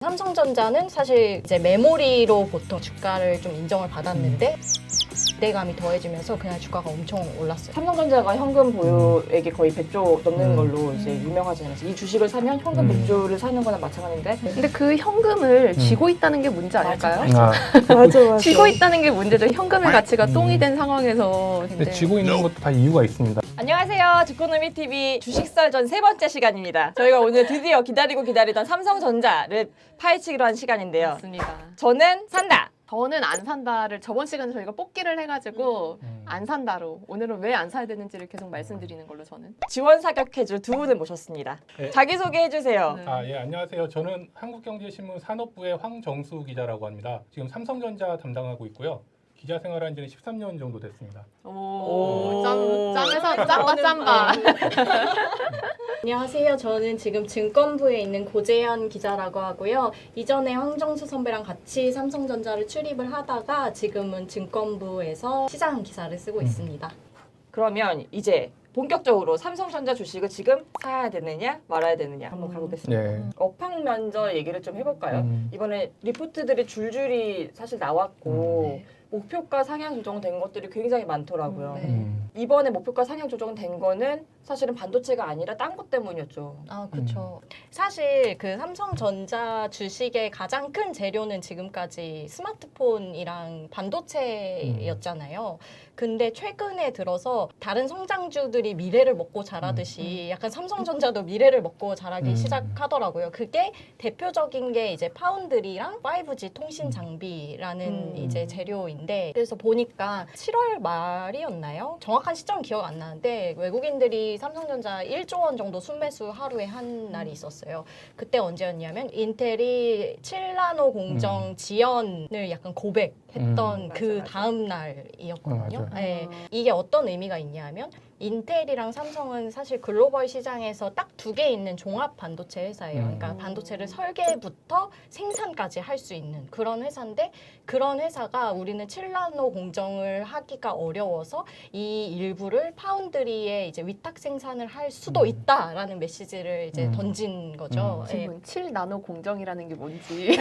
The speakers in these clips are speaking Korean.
삼성전자는 사실 이제 메모리로 보통 주가를 좀 인정을 받았는데 기대감이 더해지면서 그냥 주가가 엄청 올랐어요. 삼성전자가 현금 보유액이 거의 100조 넘는 걸로 이제 유명하지 않아요. 이 주식을 사면 현금 100조를 사는 거나 마찬가지인데 근데 그 현금을 쥐고 있다는 게 문제 아닐까요? 맞아. 쥐고 있다는 게 문제죠. 현금의 가치가 똥이 된 상황에서. 근데 쥐고 있는 것도 다 이유가 있습니다. 안녕하세요. 주코노미 TV 주식설 전 세 번째 시간입니다. 저희가 오늘 드디어 기다리던 삼성전자를 파헤치기로 한 시간인데요. 맞습니다. 저는 산다. 저는 안 산다를 저번 시간에 저희가 뽑기를 해가지고 안 산다로 오늘은 왜 안 사야 되는지를 계속 말씀드리는 걸로 저는. 지원 사격해줄 두 분을 모셨습니다. 네. 자기소개해주세요. 네. 예, 안녕하세요. 저는 한국경제신문 산업부의 황정수 기자라고 합니다. 지금 삼성전자 담당하고 있고요. 기자 생활한 지는 13년 정도 됐습니다. 오, 짬에서 짬바. 안녕하세요. 저는 지금 증권부에 있는 고재현 기자라고 하고요. 이전에 황정수 선배랑 같이 삼성전자를 출입을 하다가 지금은 증권부에서 시장 기사를 쓰고 있습니다. 그러면 이제 본격적으로 삼성전자 주식을 지금 사야 되느냐 말아야 되느냐 한번 가보겠습니다. 네. 업황 면접 얘기를 좀 해볼까요? 이번에 리포트들이 줄줄이 사실 나왔고 목표가 상향 조정된 것들이 굉장히 많더라고요. 네. 이번에 목표가 상향 조정된 거는 사실은 반도체가 아니라 딴 것 때문이었죠. 아, 그렇죠. 사실 그 삼성전자 주식의 가장 큰 재료는 지금까지 스마트폰이랑 반도체였잖아요. 근데 최근에 들어서 다른 성장주들이 미래를 먹고 자라듯이 약간 삼성전자도 미래를 먹고 자라기 시작하더라고요. 그게 대표적인 게 이제 파운드리랑 5G 통신 장비라는 이제 재료인데, 그래서 보니까 7월 말이었나요? 정확한 시점 기억 안 나는데 외국인들이 삼성전자 1조 원 정도 순매수 하루에 한 날이 있었어요. 그때 언제였냐면 인텔이 7나노 공정 지연을 약간 고백했던 그 맞아. 다음 날이었거든요. 맞아요. 네. 이게 어떤 의미가 있냐면 인텔이랑 삼성은 사실 글로벌 시장에서 딱 두 개 있는 종합 반도체 회사예요. 그러니까 반도체를 설계부터 생산까지 할 수 있는 그런 회사인데, 그런 회사가 우리는 7나노 공정을 하기가 어려워서 이 일부를 파운드리에 이제 위탁 생산을 할 수도 있다라는 메시지를 이제 던진 거죠. 예. 질문 7나노 공정이라는 게 뭔지.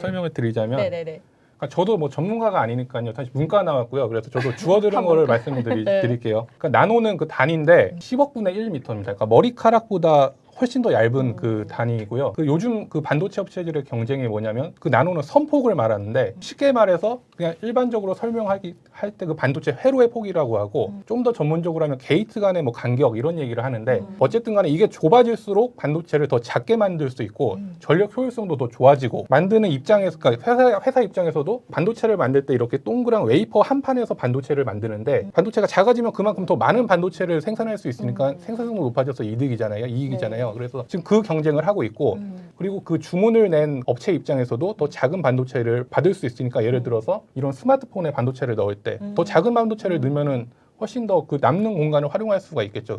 설명을 드리자면 네네네. 그러니까 저도 뭐 전문가가 아니니까요. 다시 문과 나왔고요. 그래서 저도 주워들은 거를 말씀드릴게요. 그러니까 나노는 그 단위인데 10억분의 1m입니다. 그러니까 머리카락보다 훨씬 더 얇은 그 단위이고요. 그 요즘 그 반도체 업체들의 경쟁이 뭐냐면 그 나노는 선폭을 말하는데, 쉽게 말해서 그냥 일반적으로 설명하기 할 때 그 반도체 회로의 폭이라고 하고, 좀 더 전문적으로 하면 게이트 간의 뭐 간격 이런 얘기를 하는데, 어쨌든 간에 이게 좁아질수록 반도체를 더 작게 만들 수 있고 전력 효율성도 더 좋아지고, 만드는 입장에서 그러니까 회사 입장에서도 반도체를 만들 때 이렇게 동그란 웨이퍼 한 판에서 반도체를 만드는데, 반도체가 작아지면 그만큼 더 많은 반도체를 생산할 수 있으니까 생산성도 높아져서 이득이잖아요. 이익이잖아요. 그래서 지금 그 경쟁을 하고 있고, 그리고 그 주문을 낸 업체 입장에서도 더 작은 반도체를 받을 수 있으니까, 예를 들어서 이런 스마트폰에 반도체를 넣을 때 더 작은 반도체를 넣으면은 훨씬 더 그 남는 공간을 활용할 수가 있겠죠.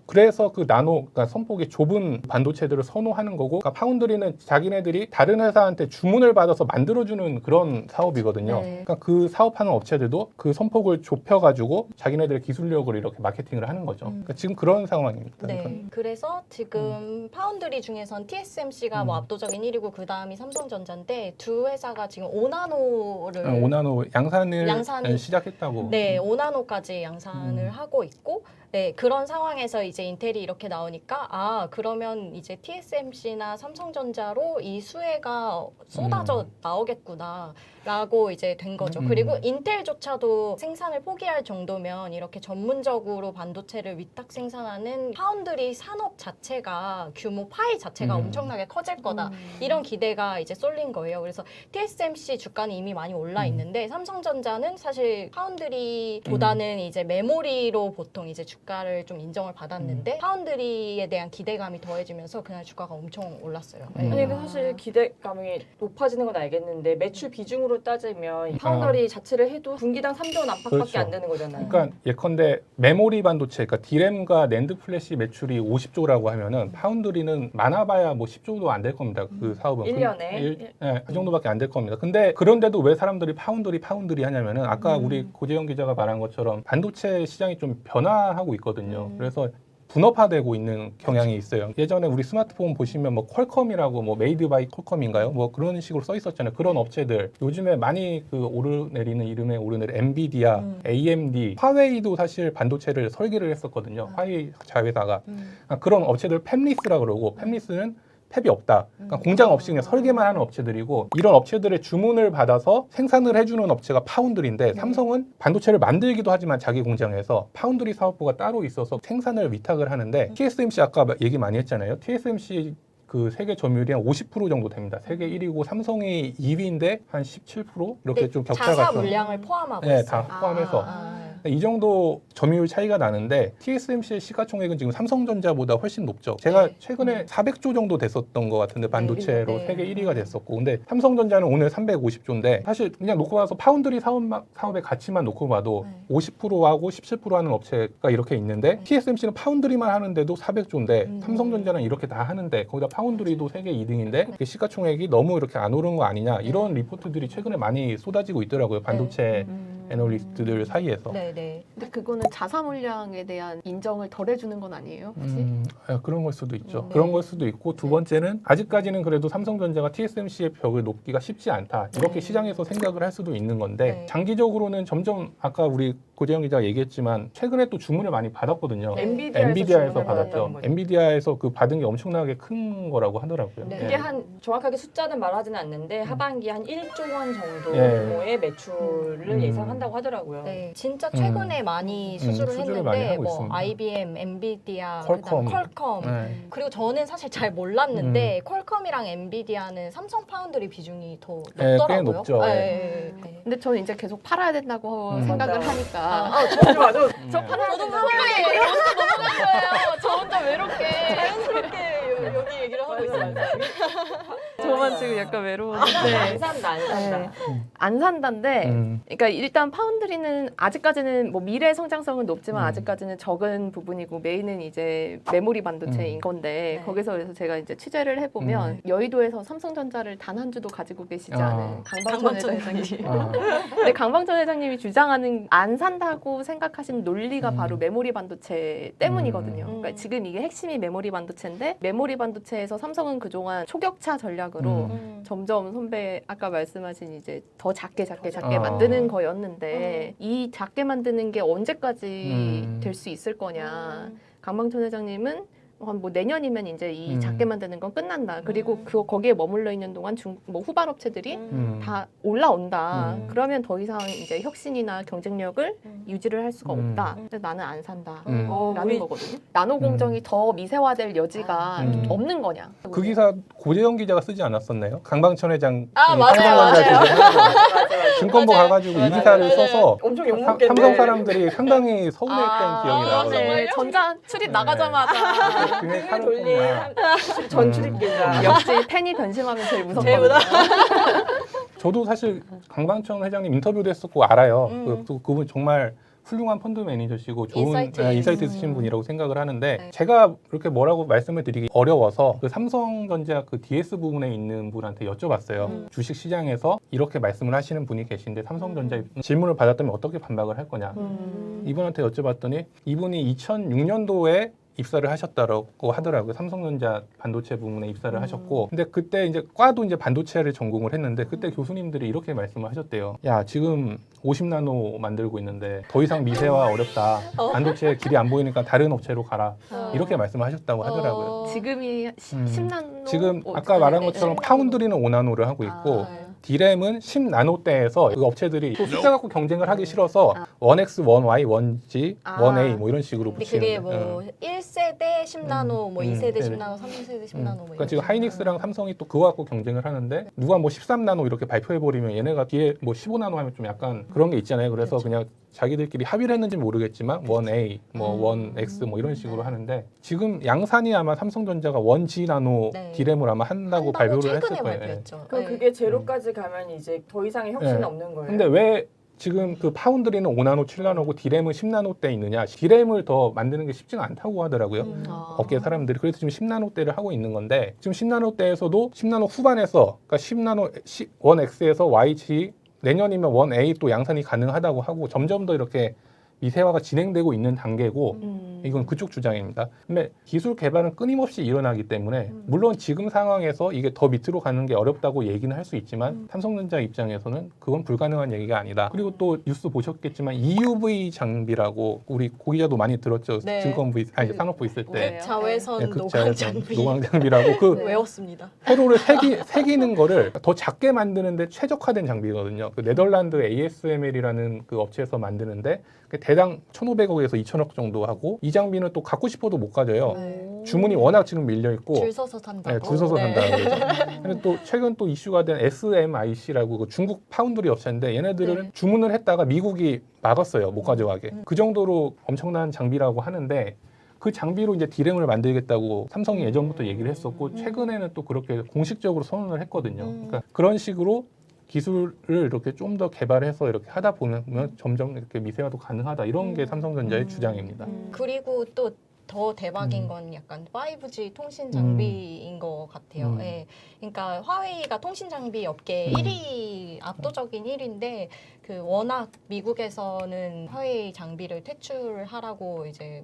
그래서 그 나노, 그러니까 선폭이 좁은 반도체들을 선호하는 거고, 그러니까 파운드리는 자기네들이 다른 회사한테 주문을 받아서 만들어주는 그런 사업이거든요. 네. 그러니까 그 사업하는 업체들도 그 선폭을 좁혀가지고 자기네들의 기술력을 이렇게 마케팅을 하는 거죠. 그러니까 지금 그런 상황입니다. 네. 그러니까 그래서 지금 파운드리 중에선 TSMC가 뭐 압도적인 1위고 그 다음이 삼성전자인데, 두 회사가 지금 5나노를 5나노 양산을 시작했다고. 네, 5나노까지 양산을 하고 있고, 네, 그런 상황에서 이제 인텔이 이렇게 나오니까, 아, 그러면 이제 TSMC나 삼성전자로 이 수혜가 쏟아져 나오겠구나 라고 이제 된 거죠. 그리고 인텔조차도 생산을 포기할 정도면 이렇게 전문적으로 반도체를 위탁 생산하는 파운드리 산업 자체가 규모 파이 자체가 엄청나게 커질 거다. 이런 기대가 이제 쏠린 거예요. 그래서 TSMC 주가는 이미 많이 올라 있는데, 삼성전자는 사실 파운드리보다는 이제 메모리로 보통 이제 주가를 좀 인정을 받았는데, 파운드리에 대한 기대감이 더해지면서 그냥 주가가 엄청 올랐어요. 네. 아니 근데 사실 기대감이 높아지는 건 알겠는데, 매출 비중으로 따지면 파운더리 자체를 해도 분기당 3조 원 안팎밖에 그렇죠. 안 되는 거잖아요. 그러니까 예컨대 메모리 반도체, 그러니까 디램과 낸드 플래시 매출이 50조라고 하면은 파운드리는 많아봐야 뭐 10조도 안 될 겁니다. 그 사업은. 1년에? 네, 그 정도밖에 안 될 겁니다. 근데 그런데도 왜 사람들이 파운드리 하냐면은, 아까 우리 고재영 기자가 말한 것처럼 반도체 시장이 좀 변화하고 있거든요. 그래서 분업화되고 있는 경향이 있어요. 예전에 우리 스마트폰 보시면 뭐 퀄컴이라고 뭐 메이드 바이 퀄컴인가요? 뭐 그런 식으로 써 있었잖아요. 그런 업체들 요즘에 많이 그 오르내리는 이름에 오르내리는 엔비디아, AMD, 화웨이도 사실 반도체를 설계를 했었거든요. 화웨이 자회사가 그런 업체들 팹리스라 그러고 팹리스는 팹이 없다. 그러니까 공장 없이 그냥 설계만 하는 업체들이고 이런 업체들의 주문을 받아서 생산을 해주는 업체가 파운드리인데 삼성은 반도체를 만들기도 하지만 자기 공장에서 파운드리 사업부가 따로 있어서 생산을 위탁을 하는데 TSMC 아까 얘기 많이 했잖아요. TSMC 그 세계 점유율이 한 50% 정도 됩니다. 세계 1위고 삼성이 2위인데 한 17% 이렇게 좀 격차가 자사 좀 물량을 포함하고 네, 있어요. 다 포함해서 아. 이 정도 점유율 차이가 나는데 TSMC의 시가총액은 지금 삼성전자보다 훨씬 높죠. 제가 네. 최근에 400조 정도 됐었던 것 같은데 반도체로 네. 세계 1위가 됐었고 근데 삼성전자는 오늘 350조인데 사실 그냥 놓고 봐서 파운드리 사업의 가치만 놓고 봐도 네. 50%하고 17% 하는 업체가 이렇게 있는데 TSMC는 파운드리만 하는데도 400조인데 삼성전자는 이렇게 다 하는데 거기다 파운드리도 세계 2등인데 시가총액이 너무 이렇게 안 오른 거 아니냐 이런 리포트들이 최근에 많이 쏟아지고 있더라고요. 반도체 애널리스트들 사이에서. 네. 근데 그거는 자사 물량에 대한 인정을 덜 해주는 건 아니에요, 혹시? 그런 걸 수도 있죠. 네. 그런 걸 수도 있고 두 번째는 아직까지는 그래도 삼성전자가 TSMC의 벽을 높기가 쉽지 않다. 이렇게 네. 시장에서 생각을 할 수도 있는 건데 네. 장기적으로는 점점 아까 우리 고재영 기자가 얘기했지만 최근에 또 주문을 많이 받았거든요. 네. 엔비디아에서 주문을 받았죠. 받았다는 거죠. 엔비디아에서 그 받은 게 엄청나게 큰 거라고 하더라고요. 네. 그게 한 정확하게 숫자는 말하지는 않는데 하반기 한 1조 원 예. 정도의 매출을 예상한다고 하더라고요. 네, 진짜 최근에 많이 수주를 수주를 많이 했는데 하고 뭐 있습니다. IBM, 엔비디아, 퀄컴. 그다음 퀄컴 네. 그리고 저는 사실 잘 몰랐는데 퀄컴이랑 엔비디아는 삼성 파운드리 비중이 더 네, 높더라고요. 꽤 높죠. 네. 네. 근데 저는 이제 계속 팔아야 된다고 생각을 맞아. 하니까 저도 맞아. 저 팔아야 저도 된다고 팔아요. 넘어간 거예요. 저 혼자 외롭게. 자연스럽게 여기 얘기를 하고 있어요. 저만 지금 약간 외로운데. 안 산다, 안 산다. 안 산다인데 음. 그러니까 일단 파운드리는 아직까지는 뭐 미래 성장성은 높지만 아직까지는 적은 부분이고 메인은 이제 메모리 반도체인 건데 네. 거기서 그래서 제가 이제 취재를 해보면 여의도에서 삼성전자를 단 한 주도 가지고 계시지 않은 강방천 회장님. 근데 강방천 회장님이 주장하는 안 산다고 생각하시는 논리가 바로 메모리 반도체 때문이거든요. 그러니까 지금 이게 핵심이 메모리 반도체인데 메모리 반도체에서 삼성은 그동안 초격차 전략으로 점점 선배 아까 말씀하신 이제 더 작게 만드는 거였는데 이 작게 만드는 게 언제까지 될 수 있을 거냐. 강방천 회장님은 한 뭐 내년이면 이제 이 작게 만드는 건 끝난다. 그리고 거기에 머물러 있는 동안 뭐 후발 업체들이 다 올라온다. 그러면 더 이상 이제 혁신이나 경쟁력을 유지를 할 수가 없다. 근데 나는 안 산다. 라는 거거든요. 나노 공정이 더 미세화될 여지가 없는 거냐. 그 기사 고재영 기자가 쓰지 않았었나요? 강방천 회장 맞아요. 증권부 맞아요. 가가지고 이 기사를 써서 엄청 욕먹겠네. 삼성 사람들이 상당히 서운했던 기억이 나거든요. 네, 전자 출입 나가자마자 굉장히 힘을 돌릴 전출입 기자. 역시 팬이 변심하면 제일 제일 무섭거든요. 저도 사실 강방천 회장님 인터뷰도 했었고 알아요. 그분 정말 훌륭한 펀드 매니저시고 좋은 인사이트 있으신 분이라고 생각을 하는데 네. 제가 이렇게 뭐라고 말씀을 드리기 어려워서 그 삼성전자 그 DS 부분에 있는 분한테 여쭤봤어요. 주식 시장에서 이렇게 말씀을 하시는 분이 계신데 삼성전자 질문을 받았다면 어떻게 반박을 할 거냐. 이분한테 여쭤봤더니 이분이 2006년도에 입사를 하셨다고 하더라고요. 삼성전자 반도체 부문에 입사를 하셨고, 근데 그때 이제 과도 이제 반도체를 전공을 했는데 그때 교수님들이 이렇게 말씀을 하셨대요. 야, 지금 50나노 만들고 있는데 더 이상 미세화 어렵다. 반도체 길이 안 보이니까 다른 업체로 가라. 이렇게 말씀하셨다고 하더라고요. 지금이 10나노 지금 아까 말한 것처럼 파운드리는 5나노를 하고 있고 디램은 10나노대에서 그 업체들이 또 숫자 갖고 경쟁을 하기 싫어서 1X, 1Y, 1G, 1A 뭐 이런 식으로 근데 붙이는 그게 뭐 1세대 10나노, 뭐 2세대 네네. 10나노, 3세대 10나노 뭐 그러니까 이런 지금 식으로. 하이닉스랑 삼성이 또 그거 갖고 경쟁을 하는데 누가 뭐 13나노 이렇게 발표해버리면 얘네가 뒤에 뭐 15나노 하면 좀 약간 그런 게 있잖아요. 그래서 그렇죠. 그냥 자기들끼리 합의를 했는지 모르겠지만 1A, 뭐 1X 뭐 이런 식으로 하는데 지금 양산이 아마 삼성전자가 1G 나노 네. 디램을 아마 한다고 발표를 했을 최근에 거예요. 발표했죠. 그럼 네. 그게 제로까지 가면 이제 더 이상의 혁신은 네. 없는 거예요. 근데 왜 지금 그 파운드리는 5나노, 7나노고 디램은 10나노대 있느냐? 디램을 더 만드는 게 쉽지가 않다고 하더라고요. 업계 사람들이. 그래서 지금 10나노대를 하고 있는 건데 지금 10나노대에서도 10나노 후반에서 그러니까 10나노 1X에서 YG 내년이면 1A 또 양산이 가능하다고 하고 점점 더 이렇게 미세화가 진행되고 있는 단계고 이건 그쪽 주장입니다. 근데 기술 개발은 끊임없이 일어나기 때문에 물론 지금 상황에서 이게 더 밑으로 가는 게 어렵다고 얘기는 할 수 있지만 삼성전자 입장에서는 그건 불가능한 얘기가 아니다. 그리고 또 뉴스 보셨겠지만 EUV 장비라고 우리 고기자도 많이 들었죠. 네. 증권 V 아니 산업부 있을 때 극자외선 네, 노광 극자외선 장비 노광 장비라고 그 외웠습니다. 회로를 새기는 거를 더 작게 만드는데 최적화된 장비거든요. 그 네덜란드 ASML이라는 그 업체에서 만드는데 대당 1,500억에서 2,000억 정도 하고 이 장비는 또 갖고 싶어도 못 가져요. 주문이 워낙 지금 밀려 있고 줄 서서 산다고. 네, 줄 서서 산다는 거죠. 근데 또 최근 또 이슈가 된 SMIC라고 그 중국 파운드리 업체인데 얘네들은 네. 주문을 했다가 미국이 막았어요. 못 가져가게. 그 정도로 엄청난 장비라고 하는데 그 장비로 이제 D램을 만들겠다고 삼성이 예전부터 얘기를 했었고 최근에는 또 그렇게 공식적으로 선언을 했거든요. 그러니까 그런 식으로 기술을 이렇게 좀 더 개발해서 이렇게 하다 보면 점점 이렇게 미세화도 가능하다 이런 게 삼성전자의 주장입니다. 그리고 또 더 대박인 건 약간 5G 통신 장비인 것 같아요. 예. 그러니까 화웨이가 통신 장비 업계 1위 압도적인 1위인데 그 워낙 미국에서는 화웨이 장비를 퇴출하라고 이제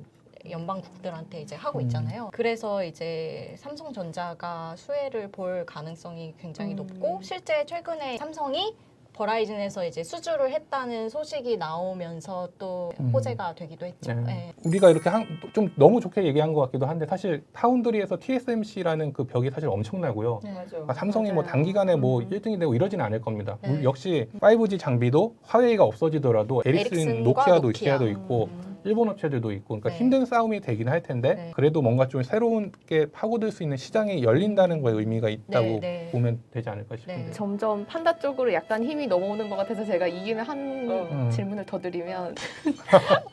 연방국들한테 이제 하고 있잖아요. 그래서 이제 삼성전자가 수혜를 볼 가능성이 굉장히 높고 실제 최근에 삼성이 버라이즌에서 이제 수주를 했다는 소식이 나오면서 또 호재가 되기도 했죠. 네. 네. 우리가 이렇게 좀 너무 좋게 얘기한 것 같기도 한데 사실 파운드리에서 TSMC라는 그 벽이 사실 엄청나고요. 네. 맞아. 그러니까 삼성이 뭐 맞아요. 단기간에 뭐 1등이 되고 이러지는 않을 겁니다. 네. 역시 5G 장비도 화웨이가 없어지더라도 에릭슨, 에릭슨과 노키아도 노키아. 있고 일본 업체들도 있고 그러니까 네. 힘든 싸움이 되긴 할 텐데 네. 그래도 뭔가 좀 새로운 게 파고들 수 있는 시장이 열린다는 거에 의미가 있다고 네, 네. 보면 되지 않을까 싶은데. 네. 점점 판다 쪽으로 약간 힘이 넘어오는 것 같아서 제가 이 김에 한 어. 질문을 더 드리면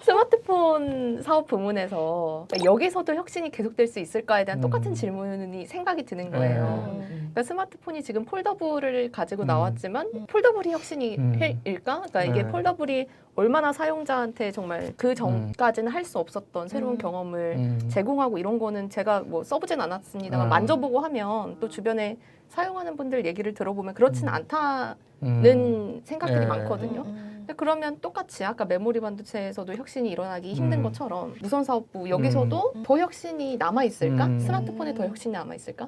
스마트폰 사업 부문에서 여기서도 혁신이 계속될 수 있을까에 대한 똑같은 질문이 생각이 드는 거예요. 그러니까 스마트폰이 지금 폴더블을 가지고 나왔지만 폴더블이 혁신이 일까? 그러니까 이게 폴더블이 얼마나 사용자한테 정말 그 전까지는 할 수 없었던 새로운 경험을 제공하고 이런 거는 제가 뭐 써보진 않았습니다만 만져보고 하면 또 주변에 사용하는 분들 얘기를 들어보면 그렇진 않다는 생각들이 네. 많거든요. 근데 그러면 똑같이 아까 메모리 반도체에서도 혁신이 일어나기 힘든 것처럼 무선 사업부 여기서도 더 혁신이 남아 있을까? 스마트폰에 더 혁신이 남아 있을까?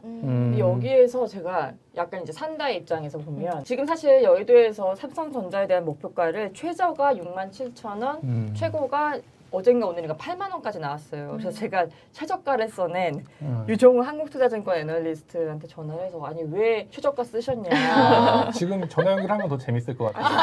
여기에서 제가 약간 이제 산다의 입장에서 보면 지금 사실 여의도에서 삼성전자에 대한 목표가를 최저가 67,000원, 최고가 어젠가 오늘인가 8만 원까지 나왔어요. 그래서 제가 최저가를 써낸 유종우 한국투자증권 애널리스트한테 전화를 해서 아니 왜 최저가 쓰셨냐. 지금 전화 연결하면 더 재밌을 것 같아요.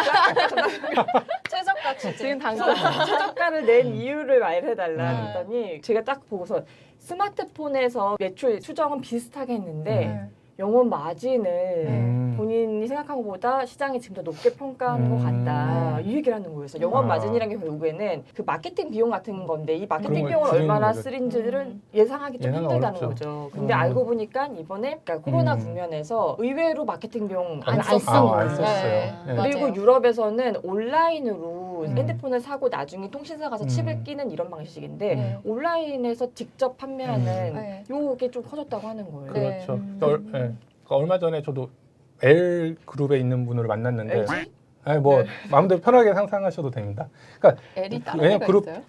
최저가 취재. 지금 당장 최저가를 낸 이유를 말해달라 했더니 제가 딱 보고서 스마트폰에서 매출 추정은 비슷하게 했는데 영업 마진을 본인이 생각한 것보다 시장이 지금 더 높게 평가하는 것 같다. 이 얘기를 하는 거예요. 그래서 영업 마진이라는 게 결국에는 그 마케팅 비용 같은 건데 이 마케팅 그런 걸 비용을 줄이는 얼마나 거죠. 쓰는지를 예상하기 좀 예상은 힘들다는 어렵죠. 거죠. 근데 알고 보니까 이번에 그러니까 코로나 국면에서 의외로 마케팅 비용 안 안 쓴 썼어요. 거예요. 안 썼어요. 네. 네. 그리고 맞아요. 유럽에서는 온라인으로 핸드폰을 사고 나중에 통신사 가서 칩을 끼는 이런 방식인데 네. 온라인에서 직접 판매하는 네. 요게 좀 커졌다고 하는 거예요. 네. 그렇죠. 그러니까 얼마 전에 저도 L 그룹에 있는 분을 만났는데, LG? 아니 뭐 마음대로 편하게 상상하셔도 됩니다. 그러니까 L이 다른 왜냐면 데가 그룹- 있어요?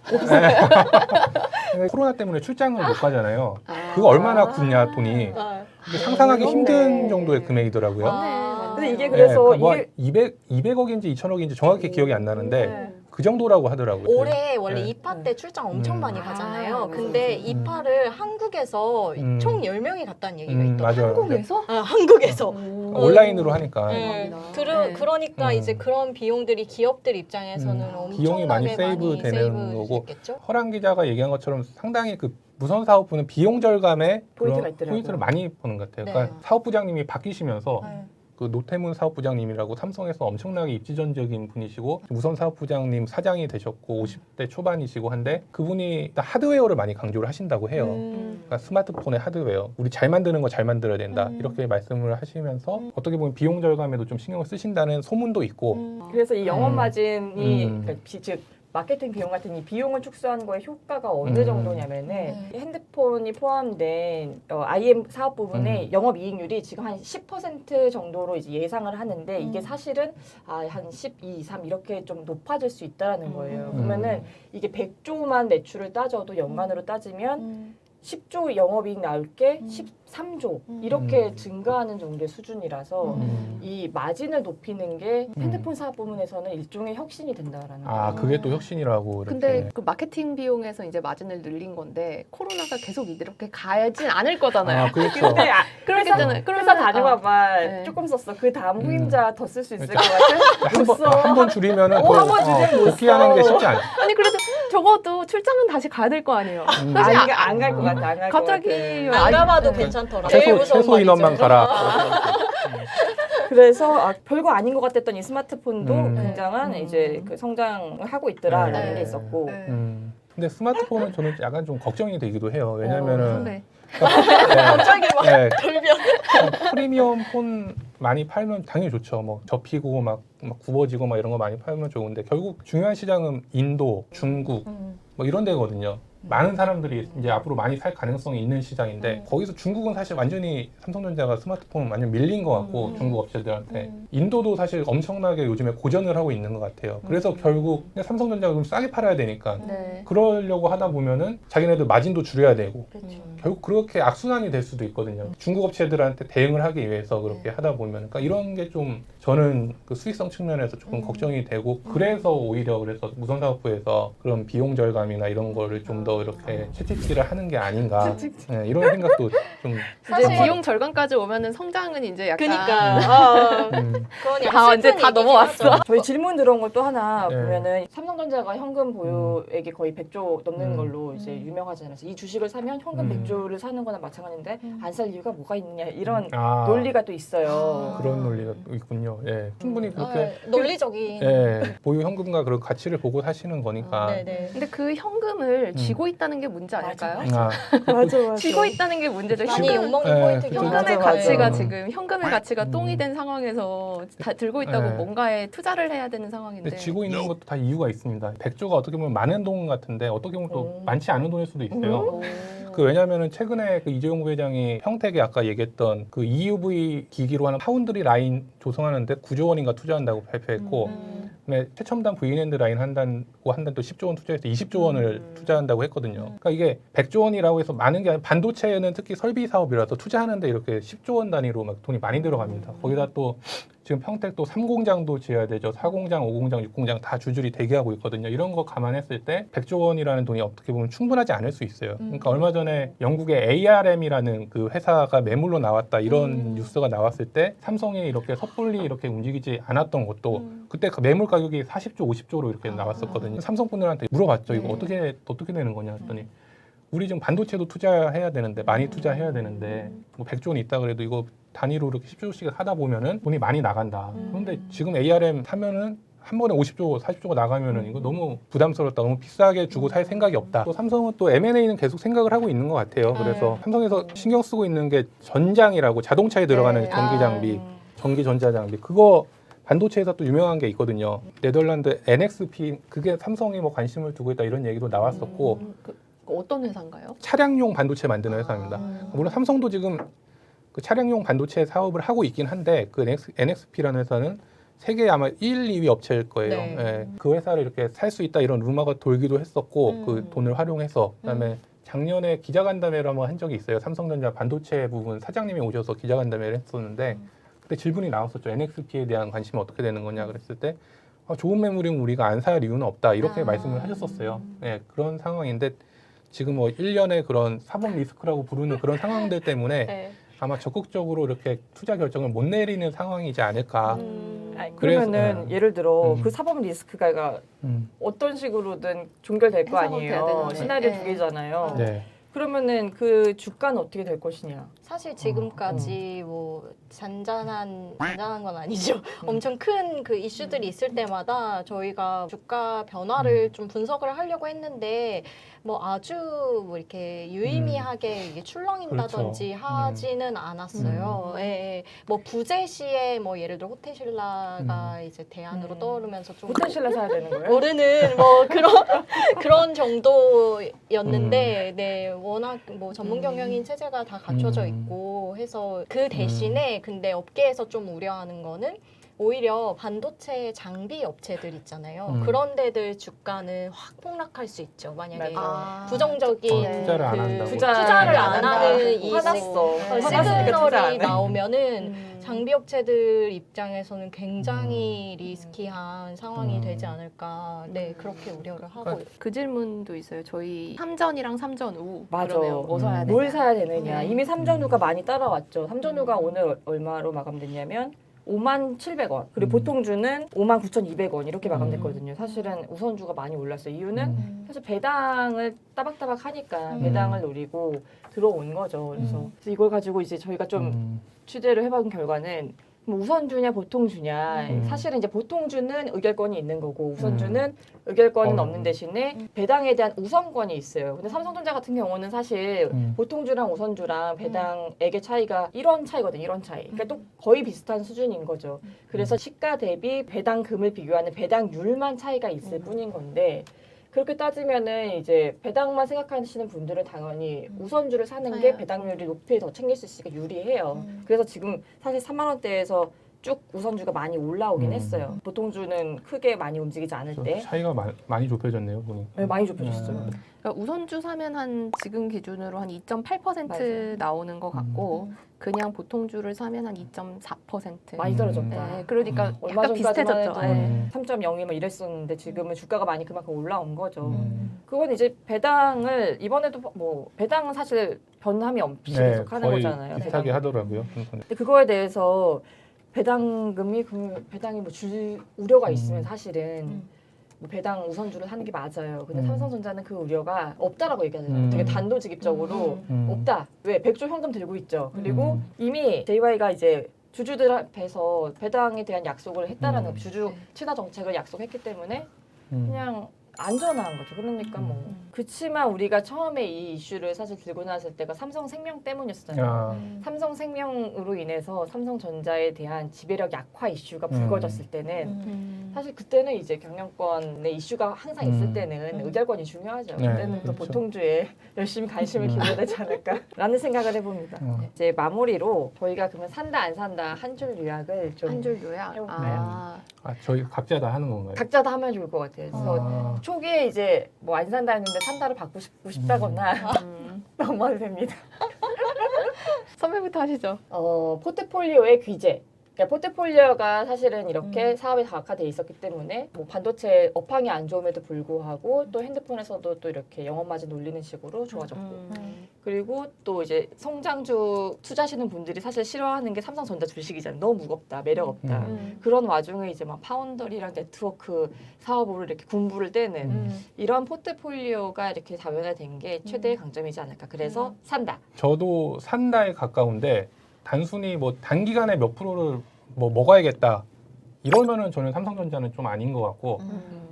코로나 때문에 출장을 못 가잖아요. 그거 얼마나 굳냐 돈이. 아, 근데 상상하기 힘든 네. 정도의 금액이더라고요. 아. 근데 이게 네, 그래서 그러니까 뭐 이게 200억인지 2천억인지 정확히 기억이 안 나는데 네. 그 정도라고 하더라고요. 올해 원래 네. 2파 때 출장 엄청 많이 가잖아요. 아, 근데 2파를 한국에서 총 10명이 갔다는 얘기가 있더라고요. 맞아요. 한국에서? 아, 한국에서. 온라인으로 하니까 네. 대박이다. 네. 그러니까 이제 그런 비용들이 기업들 입장에서는 엄청나게 비용이 많이 세이브 되는 거고. 됐겠죠? 허랑 기자가 얘기한 것처럼 상당히 그 무선 사업부는 비용 절감에 포인트가 그런 있더라고요. 포인트를 많이 보는 것 같아요. 네. 그러니까 사업부장님이 바뀌시면서 네. 그 노태문 사업부장님이라고 삼성에서 엄청나게 입지전적인 분이시고 무선 사업부장님 사장이 되셨고 50대 초반이시고 한데 그분이 일단 하드웨어를 많이 강조를 하신다고 해요. 그러니까 스마트폰의 하드웨어, 우리 잘 만드는 거 잘 만들어야 된다 이렇게 말씀을 하시면서 어떻게 보면 비용 절감에도 좀 신경을 쓰신다는 소문도 있고 그래서 이 영업 음. 마진이 음. 그러니까 즉 마케팅 비용 같은 이 비용을 축소하는 거에 효과가 어느 정도냐면은 핸드폰이 포함된 IM 사업 부분의 영업이익률이 지금 한 10% 정도로 이제 예상을 하는데 이게 사실은 한 12, 3 이렇게 좀 높아질 수 있다라는 거예요. 그러면은 이게 100조만 매출을 따져도 연간으로 따지면 10조 영업이익 나올 게 13조 이렇게 증가하는 정도의 수준이라서 이 마진을 높이는 게 핸드폰 사업 부문에서는 일종의 혁신이 된다라는 거예요. 그게 또 혁신이라고. 근데 이렇게. 그 마케팅 비용에서 이제 마진을 늘린 건데 코로나가 계속 이렇게 가진 않을 거잖아요. 그렇죠. 근데 그렇겠잖아요. 회사 다녀봐봐. 네. 조금 썼어. 그 다음 후임자 더 쓸 수 있을 것 같아? 한 번 줄이면은 한번 줄이면 못 복귀하는 게 써. 쉽지 않죠. 아니 그래도 적어도 출장은 다시 가야 될 거 아니에요. 안 갈 것 같아. 안 갈 것 갑자기 같아. 안 가봐도 네. 괜찮더라. 제일 최소 무서운 최소 인원만 말이죠. 가라. 그래서 별거 아닌 것 같았던 이 스마트폰도 네. 굉장한 이제 그 성장을 하고 있더라라는 네. 게 있었고. 네. 근데 스마트폰은 저는 약간 좀 걱정이 되기도 해요. 왜냐면은 네. 갑자기 막 네, 돌변. 프리미엄 폰 많이 팔면 당연히 좋죠. 뭐 접히고 막 굽어지고 막 이런 거 많이 팔면 좋은데 결국 중요한 시장은 인도, 중국 뭐 이런 데거든요. 많은 사람들이 이제 앞으로 많이 살 가능성이 있는 시장인데 거기서 중국은 사실 완전히 삼성전자가 스마트폰 완전 밀린 것 같고 중국 업체들한테 인도도 사실 엄청나게 요즘에 고전을 하고 있는 것 같아요. 그래서 결국 그냥 삼성전자가 좀 싸게 팔아야 되니까 네. 그러려고 하다 보면은 자기네들 마진도 줄여야 되고 그렇죠. 결국 그렇게 악순환이 될 수도 있거든요. 중국 업체들한테 대응을 하기 위해서 그렇게 하다 보면 그러니까 이런 게 좀 저는 그 수익성 측면에서 조금 걱정이 되고 그래서 오히려 그래서 무선사업부에서 그런 비용 절감이나 이런 거를 좀 더 이렇게 채찍질을 하는 게 아닌가 네, 이런 생각도 좀 이제 사실- 비용 절감까지 오면은 성장은 이제 약간 그러니까 음, 그건 다 언제 다 넘어왔어. 저희 질문 들어온 걸 또 하나 네. 보면은 삼성전자가 현금 보유액이 거의 100조 넘는 음. 걸로 이제 유명하잖아요. 그래서 이 주식을 사면 현금 100조를 사는 거나 마찬가지인데 안 살 이유가 뭐가 있느냐 이런 논리가 또 있어요. 그런 논리가 또 있군요. 예, 충분히 그렇게 논리적인. 예, 보유 현금과 그런 가치를 보고 사시는 거니까. 네네. 근데 그 현금을 쥐고 있다는 게 문제 아닐까요? 맞아. 쥐고 있다는 게 문제죠. 많이 현금, 욕먹는 네, 포인트긴 그쵸. 현금의 맞아, 맞아. 가치가 지금 현금의 가치가 똥이 된 상황에서 다 들고 있다고 네. 뭔가에 투자를 해야 되는 상황인데. 근데 쥐고 있는 것도 다 이유가 있습니다. 100조가 어떻게 보면 많은 돈 같은데 어떻게 보면 또 많지 않은 돈일 수도 있어요. 그 왜냐하면은 최근에 그 이재용 부회장이 평택에 아까 얘기했던 그 EUV 기기로 하는 파운드리 라인 조성하는데 9조 원인가 투자한다고 발표했고, 그다음에 최첨단 V랜드 라인 한다고 또 10조 원 투자해서 20조 원을 투자한다고 했거든요. 그러니까 이게 100조 원이라고 해서 많은 게 아니라 반도체는 특히 설비 사업이라서 투자하는데 이렇게 10조 원 단위로 막 돈이 많이 들어갑니다. 거기다 또 지금 평택 또 3공장도 지어야 되죠. 4공장, 5공장, 6공장 다 줄줄이 대기하고 있거든요. 이런 거 감안했을 때 100조 원이라는 돈이 어떻게 보면 충분하지 않을 수 있어요. 그러니까 얼마 전에 영국의 ARM이라는 그 회사가 매물로 나왔다 이런 뉴스가 나왔을 때 삼성이 이렇게 섣불리 이렇게 움직이지 않았던 것도 그때 그 매물 가격이 40조, 50조로 이렇게 나왔었거든요. 삼성분들한테 물어봤죠. 이거 어떻게 되는 거냐 했더니 우리 지금 반도체도 투자해야 되는데 많이 투자해야 되는데 뭐 100조 원 있다 그래도 이거 단위로 이렇게 10조씩 하다 보면은 돈이 많이 나간다. 그런데 지금 ARM 사면은 한 번에 50조, 40조가 나가면은 이거 너무 부담스럽다. 너무 비싸게 주고 살 생각이 없다. 또 삼성은 또 M&A는 계속 생각을 하고 있는 것 같아요. 그래서 삼성에서 신경 쓰고 있는 게 전장이라고 자동차에 들어가는 전기 장비, 전기 전자 장비. 그거 반도체에서 또 유명한 게 있거든요. 네덜란드 NXP 그게 삼성이 뭐 관심을 두고 있다 이런 얘기도 나왔었고 어떤 회사인가요? 차량용 반도체 만드는 회사입니다. 물론 삼성도 지금 그 차량용 반도체 사업을 하고 있긴 한데 그 NXP라는 회사는 세계 아마 1, 2위 업체일 거예요. 네. 예, 그 회사를 이렇게 살 수 있다 이런 루머가 돌기도 했었고 그 돈을 활용해서 그다음에 작년에 기자간담회를 한번 한 적이 있어요. 삼성전자 반도체 부분 사장님이 오셔서 기자간담회를 했었는데 그때 질문이 나왔었죠. NXP에 대한 관심이 어떻게 되는 거냐 그랬을 때 좋은 매물이면 우리가 안 살 이유는 없다 이렇게 말씀을 하셨었어요. 예, 그런 상황인데 지금 뭐 1년의 그런 사법 리스크라고 부르는 그런 상황들 때문에 네. 아마 적극적으로 이렇게 투자 결정을 못 내리는 상황이지 않을까. 아니, 그래서, 그러면은 예를 들어 음. 그 사법 리스크가 음. 어떤 식으로든 종결될 거 해석은 돼야 아니에요. 되는데. 시나리오 네. 두 개잖아요. 네. 그러면은 그 주가는 어떻게 될 것이냐? 사실 지금까지 뭐 잔잔한 건 아니죠. 엄청 큰 그 이슈들이 있을 때마다 저희가 주가 변화를 좀 분석을 하려고 했는데 뭐 아주 뭐 이렇게 유의미하게 이게 출렁인다든지 그렇죠. 하지는 않았어요. 예, 예. 뭐 부재 시에 뭐 예를 들어 호텔신라가 이제 대안으로 떠오르면서 좀 호텔신라 사야 되는 거예요? 모르는 뭐 그런 정도였는데 네 워낙 뭐 전문 경영인 체제가 다 갖춰져 있고 해서 그 대신에 근데 업계에서 좀 우려하는 거는 오히려 반도체 장비 업체들 있잖아요. 그런 데들 주가는 확 폭락할 수 있죠. 만약에 맞아. 부정적인 투자를 안 한다고. 투자를 안 하는 이 화났어. 시그널이 나오면은 장비 업체들 입장에서는 굉장히 리스키한 상황이 되지 않을까. 네, 그렇게 우려를 하고 그 질문도 있어요. 저희 3전이랑 3전 후 맞아. 그러면 뭐 사야 되냐? 뭘 사야 되느냐. 네. 이미 삼전후가 많이 따라왔죠. 삼전후가 오늘 얼마로 마감됐냐면 57,000원. 그리고 보통주는 59,200원 이렇게 마감됐거든요. 사실은 우선주가 많이 올랐어요. 이유는 사실 배당을 따박따박 하니까 배당을 노리고 들어온 거죠. 그래서 이걸 가지고 이제 저희가 좀 취재를 해본 결과는 뭐 우선주냐 보통주냐 사실은 이제 보통주는 의결권이 있는 거고 우선주는 의결권은 없는 대신에 배당에 대한 우선권이 있어요. 근데 삼성전자 같은 경우는 사실 보통주랑 우선주랑 배당액의 차이가 1원 차이거든요. 1원 차이. 그러니까 또 거의 비슷한 수준인 거죠. 그래서 시가 대비 배당금을 비교하는 배당률만 차이가 있을 뿐인 건데 그렇게 따지면은 이제 배당만 생각하시는 분들은 당연히 우선주를 사는 게 배당률이 높이 더 챙길 수 있으니까 유리해요. 그래서 지금 사실 3만 원대에서 쭉 우선주가 많이 올라오긴 했어요. 보통주는 크게 많이 움직이지 않을 때. 차이가 많이 좁혀졌네요, 보니. 네, 많이 좁혀졌어요. 그러니까 우선주 사면 한 지금 기준으로 한 2.8% 맞아요. 나오는 것 같고 그냥 보통주를 사면 한 2.4%. 많이 떨어졌다. 네, 그러니까 얼마 약간 전까지만 비슷해졌죠. 해도 네. 3.0이 뭐 이랬었는데 지금은 주가가 많이 그만큼 올라온 거죠. 그건 이제 배당을 이번에도 뭐 배당은 사실 변함이 없이 계속 하는 거의 거잖아요. 비슷하게 배당. 하더라고요. 근데 그거에 대해서 배당금이 배당이 뭐 줄 우려가 있으면 사실은 뭐 배당 우선주를 하는 게 맞아요. 근데 삼성전자는 그 우려가 없다라고 얘기하잖아요. 되게 단도직입적으로 없다. 왜 100조 현금 들고 있죠. 그리고 이미 JY가 이제 주주들 앞에서 배당에 대한 약속을 했다라는 주주 친화 정책을 약속했기 때문에 그냥 안전한 거죠. 그러니까 뭐 그치만 우리가 처음에 이 이슈를 사실 들고 나왔을 때가 삼성생명 때문이었잖아요. 삼성생명으로 인해서 삼성전자에 대한 지배력 약화 이슈가 불거졌을 때는 사실 그때는 이제 경영권의 이슈가 항상 있을 때는 의결권이 중요하죠. 네, 그때는 또 그렇죠. 보통주에 열심히 관심을 기울여야 되지 않을까라는 생각을 해봅니다. 이제 마무리로 저희가 그러면 산다 안 산다 한 줄 요약을 좀 한 줄 요약. 해볼까요? 저희 각자 다 하는 건가요? 각자 다 하면 좋을 것 같아요. 그래서 초기에 이제 뭐 안 산다 했는데 산다를 받고 싶다거나 넘어도 됩니다. 선배부터 하시죠. 포트폴리오의 규제. 그러니까 포트폴리오가 사실은 이렇게 사업이 다각화돼 있었기 때문에 뭐 반도체 업황이 안 좋음에도 불구하고 또 핸드폰에서도 또 이렇게 영업 마진 올리는 식으로 좋아졌고 그리고 또 이제 성장주 투자하시는 분들이 사실 싫어하는 게 삼성전자 주식이잖아요. 너무 무겁다, 매력 없다. 그런 와중에 이제 막 파운더리랑 네트워크 사업으로 이렇게 군부를 떼는 이런 포트폴리오가 이렇게 다변화된 게 최대의 강점이지 않을까. 그래서 산다. 저도 산다에 가까운데 단순히 뭐 단기간에 몇 프로를 뭐 먹어야겠다 이러면은 저는 삼성전자는 좀 아닌 것 같고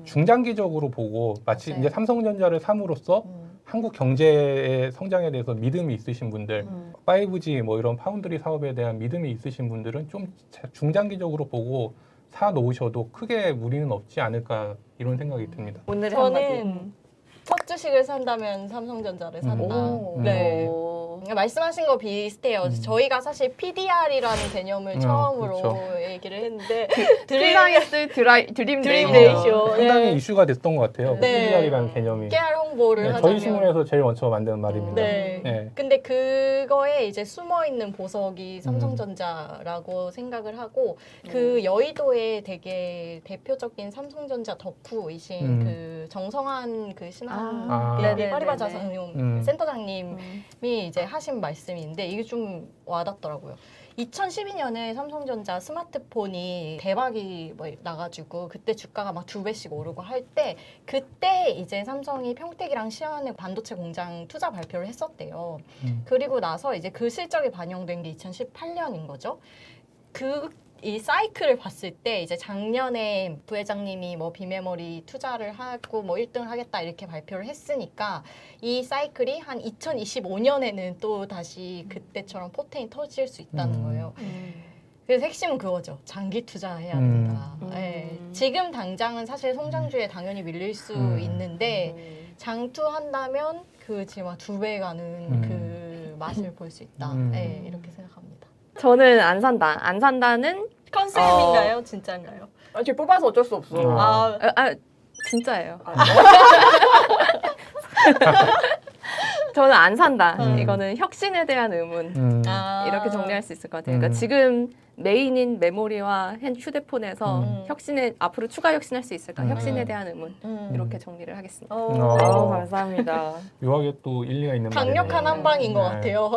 중장기적으로 보고 마치 이제 삼성전자를 삼으로써 한국 경제의 성장에 대해서 믿음이 있으신 분들, 5G 뭐 이런 파운드리 사업에 대한 믿음이 있으신 분들은 좀 중장기적으로 보고 사 놓으셔도 크게 무리는 없지 않을까 이런 생각이 듭니다. 오늘의 한마디. 저는 첫 주식을 산다면 삼성전자를 산다. 오. 네. 오. 말씀하신 거 비슷해요. 저희가 사실 PDR이라는 개념을 처음으로 그렇죠. 얘기를 했는데 프리라이스 드림 드림 레이쇼. 레이쇼. 상당히 네. 이슈가 됐던 것 같아요. 네. PDR이라는 개념이. 깨알 홍보를 네, 하자면 저희 신문에서 제일 먼저 만든 말입니다. 네. 네. 근데 그거에 이제 숨어 있는 보석이 삼성전자라고 생각을 하고 그 여의도에 되게 대표적인 삼성전자 덕후이신 그 정성환 그 신한 네네네네. 파리바자 상용 음. 센터장님이 이제 하신 말씀인데 이게 좀 와닿더라고요. 2012년에 삼성전자 스마트폰이 대박이 뭐 나가지고 그때 주가가 막 2배씩 오르고 할 때 그때 이제 삼성이 평택이랑 시안에 반도체 공장 투자 발표를 했었대요. 그리고 나서 이제 그 실적이 반영된 게 2018년인 거죠. 이 사이클을 봤을 때 이제 작년에 부회장님이 뭐 비메모리 투자를 하고 뭐 1등을 하겠다 이렇게 발표를 했으니까 이 사이클이 한 2025년에는 또 다시 그때처럼 포텐이 터질 수 있다는 거예요. 그래서 핵심은 그거죠. 장기 투자해야 된다. 네. 지금 당장은 사실 성장주에 당연히 밀릴 수 있는데 장투한다면 그 지금 2배 가는 그 맛을 볼 수 있다. 네, 이렇게 생각합니다. 저는 안 산다. 안 산다는 컨셉인가요? 진짜인가요? 지금 뽑아서 어쩔 수 없어. 진짜예요. 저는 안 산다. 이거는 혁신에 대한 의문. 이렇게 정리할 수 있을 것 같아요. 그러니까 지금 메인인 메모리와 휴대폰에서 혁신에 앞으로 추가 혁신할 수 있을까? 혁신에 대한 의문. 이렇게 정리를 하겠습니다. 감사합니다. 묘하게 또 일리가 있는 강력한 말이네요. 한방인 것 같아요.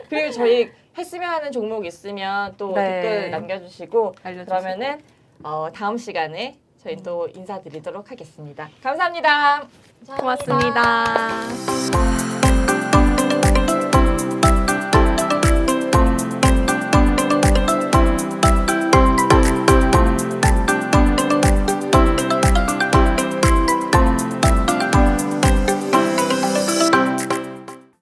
그리고 저희 했으면 하는 종목 있으면 또 네. 댓글 남겨주시고 알려주시고. 그러면은 다음 시간에 저희 또 인사드리도록 하겠습니다. 감사합니다. 고맙습니다.